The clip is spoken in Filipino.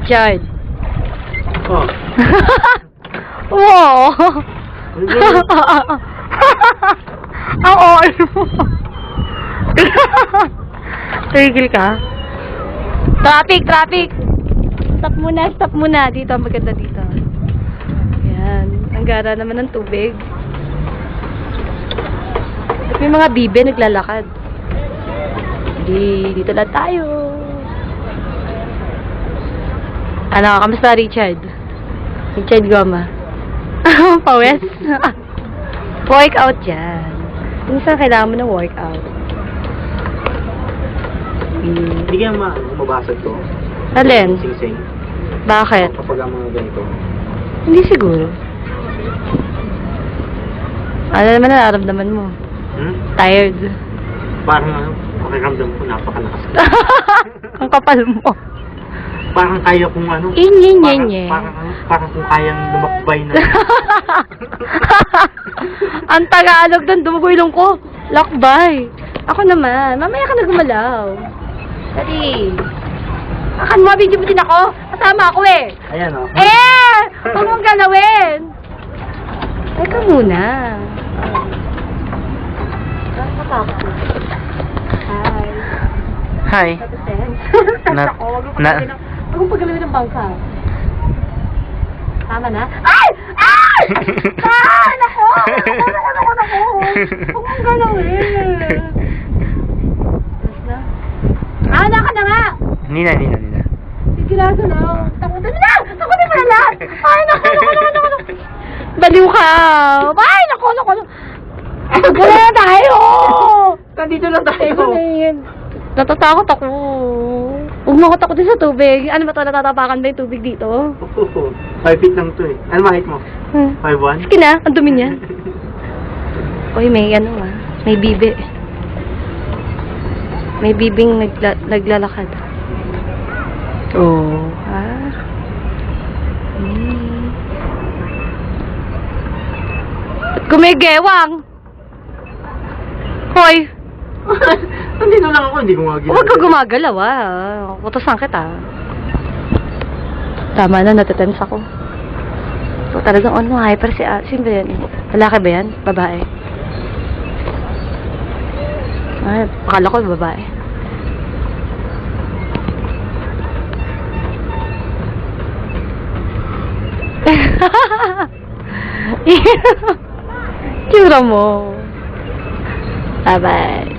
Richard. Oh. Wow! Ang all mo. Tigil ka. Traffic! Stop muna. Dito, maganda dito. Ayan. Ang gara naman ng tubig. At may mga bibe naglalakad. Dito lang tayo. Ano, kamusta Richard? Richard Goma. Pawes? Workout yan. Minsan kailangan mo ng workout. Hindi kaya mabasag to. Alin? Sing-sing. Bakit? Kapag ang mga ganito. Hindi siguro. Ano naman na naramdaman mo? Tired. Parang pakiramdam ko napakalakas. Ang kapal mo. Parang kaya kong ano. Inye. Parang kung kayang lumakbay na. Ang Tagalog doon, dumugo ilong ko. Lakbay. Ako naman, mamaya ka na gumalaw. Dali. Akan mo, video mo din ako. Kasama ako eh. Ayan o. Huwag mong galawin. Teka muna. Hi. Hi. Huwag mong paggalawin ng bangka. Tama na? Ay! Nako! Huwag mong galawin. Naka na nga! Nina. Sigurado na. Takutin mo na! Takutin mo na lahat! Ay, naku! Baliw ka! Ay, naku! Wala na tayo! Nandito lang tayo. Natatakot ako. Huwag mo ako takutin sa tubig. Ano ba ito? Natatapakan ba yung tubig dito? 5 feet lang to eh. Ano height mo? 5'1"? Sige na, ang dumi niya. Uy, may ano may bibi. May bibing naglalakad. Oh, ha? Gumigewang! Hoy! Nandito lang ako, hindi ko nga ginagawa. Huwag ka gumagalaw, Utosan kita. Tama na, natitense ako. So, talagang hyper si sino ba yan? Lalaki ba yan? Babae? Ay, akala ko babae. Tsura mo. Bye-bye.